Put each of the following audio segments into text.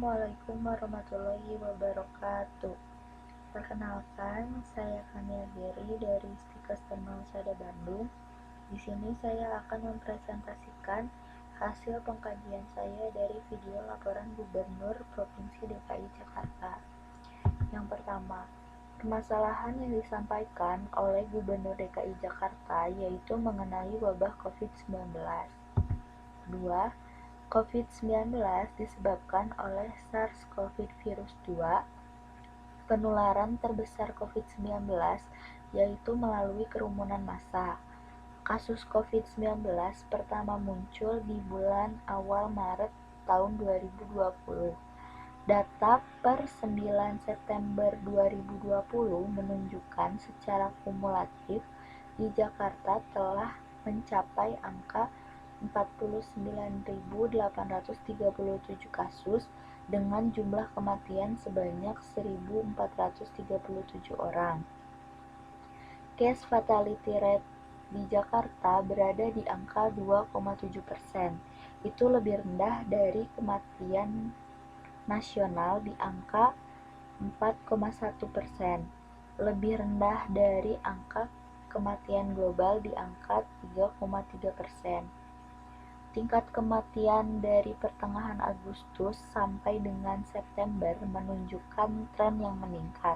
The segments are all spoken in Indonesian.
Assalamualaikum warahmatullahi wabarakatuh. Perkenalkan, saya Kamia Geri dari Stikes Dharmawasada Bandung. Di sini saya akan mempresentasikan hasil pengkajian saya dari video laporan Gubernur Provinsi DKI Jakarta. Yang pertama, permasalahan yang disampaikan oleh Gubernur DKI Jakarta yaitu mengenai wabah COVID-19. Kedua, COVID-19 disebabkan oleh SARS-CoV virus 2. Penularan terbesar COVID-19 yaitu melalui kerumunan massa. Kasus COVID-19 pertama muncul di bulan awal Maret tahun 2020. Data per 9 September 2020 menunjukkan secara kumulatif di Jakarta telah mencapai angka 49.837 kasus dengan jumlah kematian sebanyak 1.437 orang. Case fatality rate di Jakarta berada di angka 2,7%. Itu lebih rendah dari kematian nasional di angka 4,1%. Lebih rendah dari angka kematian global di angka 3,3%. Tingkat kematian dari pertengahan Agustus sampai dengan September menunjukkan tren yang meningkat.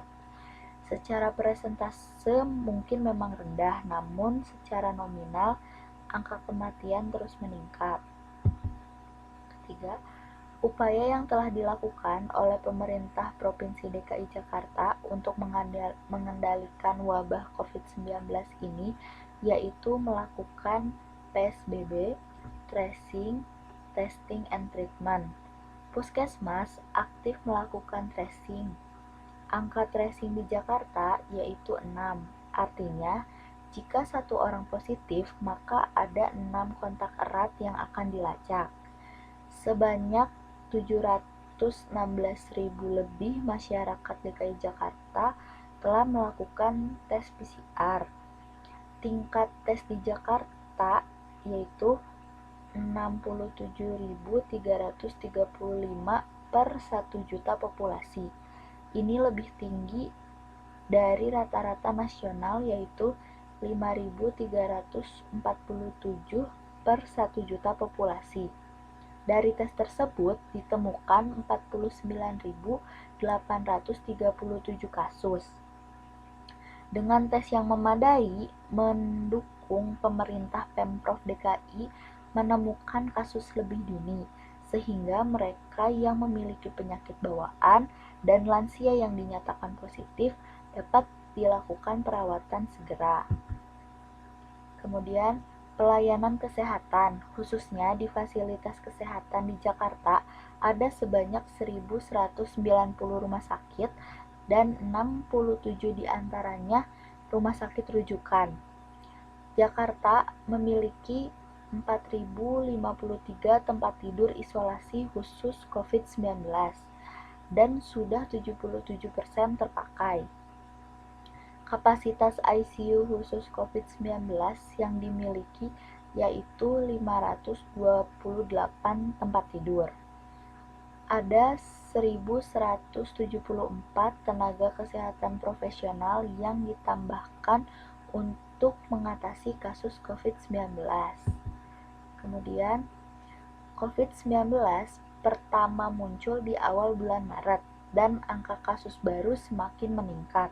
Secara persentase mungkin memang rendah, namun secara nominal angka kematian terus meningkat. Ketiga, upaya yang telah dilakukan oleh pemerintah Provinsi DKI Jakarta untuk mengendalikan wabah COVID-19 ini yaitu melakukan PSBB, tracing, testing and treatment. Puskesmas aktif melakukan tracing. Angka tracing di Jakarta yaitu 6. Artinya, jika satu orang positif, maka ada 6 kontak erat yang akan dilacak. Sebanyak 716.000 lebih masyarakat DKI Jakarta telah melakukan tes PCR. Tingkat tes di Jakarta yaitu 67.335 per 1 juta populasi. Ini lebih tinggi dari rata-rata nasional yaitu 5.347 per 1 juta populasi. Dari tes tersebut ditemukan 49.837 kasus. Dengan tes yang memadai, mendukung pemerintah Pemprov DKI menemukan kasus lebih dini, sehingga mereka yang memiliki penyakit bawaan dan lansia yang dinyatakan positif dapat dilakukan perawatan segera. Kemudian, pelayanan kesehatan, khususnya di fasilitas kesehatan di Jakarta, ada sebanyak 1.190 rumah sakit dan 67 diantaranya rumah sakit rujukan. Jakarta memiliki 4.053 tempat tidur isolasi khusus COVID-19 dan sudah 77% terpakai. Kapasitas ICU khusus COVID-19 yang dimiliki yaitu 528 tempat tidur. Ada 1.174 tenaga kesehatan profesional yang ditambahkan untuk mengatasi kasus COVID-19. Kemudian, COVID-19 pertama muncul di awal bulan Maret dan angka kasus baru semakin meningkat.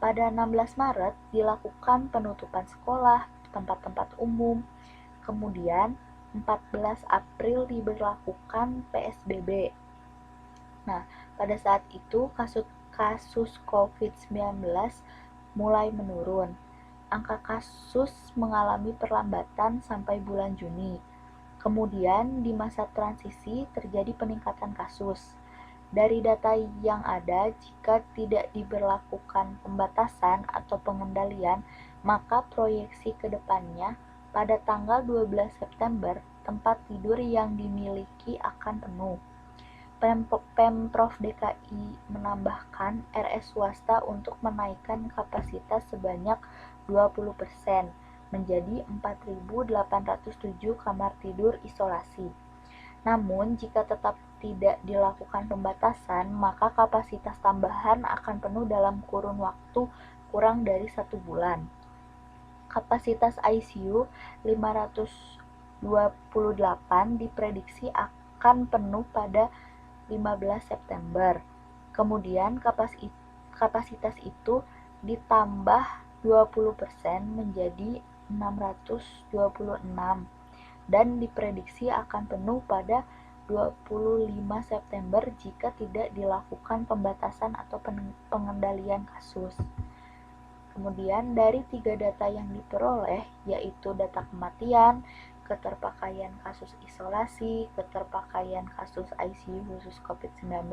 Pada 16 Maret dilakukan penutupan sekolah, tempat-tempat umum. Kemudian 14 April diberlakukan PSBB. Nah, pada saat itu kasus COVID-19 mulai menurun. Angka kasus mengalami perlambatan sampai bulan Juni. Kemudian di masa transisi terjadi peningkatan kasus. Dari data yang ada, jika tidak diberlakukan pembatasan atau pengendalian, maka proyeksi ke depannya pada tanggal 12 September tempat tidur yang dimiliki akan penuh. Pemprov DKI menambahkan RS swasta untuk menaikkan kapasitas sebanyak 20% menjadi 4.807 kamar tidur isolasi. Namun, jika tetap tidak dilakukan pembatasan, maka kapasitas tambahan akan penuh dalam kurun waktu kurang dari 1 bulan. Kapasitas ICU 528 diprediksi akan penuh pada 15 September. Kemudian kapasitas itu ditambah 20% menjadi 626 dan diprediksi akan penuh pada 25 September jika tidak dilakukan pembatasan atau pengendalian kasus. Kemudian dari 3 data yang diperoleh, yaitu data kematian, keterpakaian kasus isolasi, keterpakaian kasus ICU khusus COVID-19,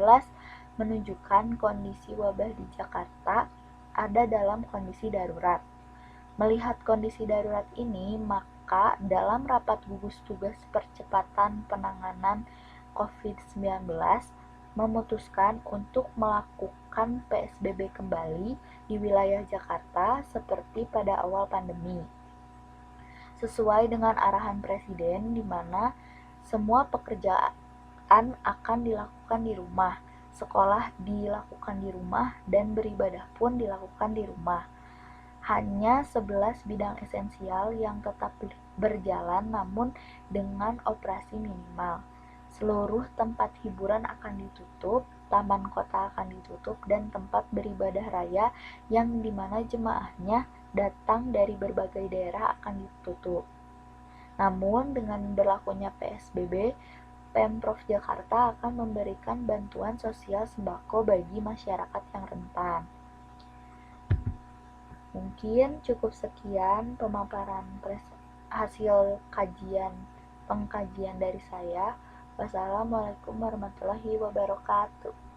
menunjukkan kondisi wabah di Jakarta ada dalam kondisi darurat. Melihat kondisi darurat ini, maka dalam rapat gugus tugas percepatan penanganan COVID-19 memutuskan untuk melakukan PSBB kembali di wilayah Jakarta seperti pada awal pandemi. Sesuai dengan arahan Presiden di mana semua pekerjaan akan dilakukan di rumah, sekolah dilakukan di rumah, dan beribadah pun dilakukan di rumah. Hanya 11 bidang esensial yang tetap berjalan namun dengan operasi minimal. Seluruh tempat hiburan akan ditutup, taman kota akan ditutup, dan tempat beribadah raya yang dimana jemaahnya datang dari berbagai daerah akan ditutup. Namun dengan berlakunya PSBB, Pemprov Jakarta akan memberikan bantuan sosial sembako bagi masyarakat yang rentan. Mungkin cukup sekian pemaparan hasil pengkajian dari saya. Wassalamualaikum warahmatullahi wabarakatuh.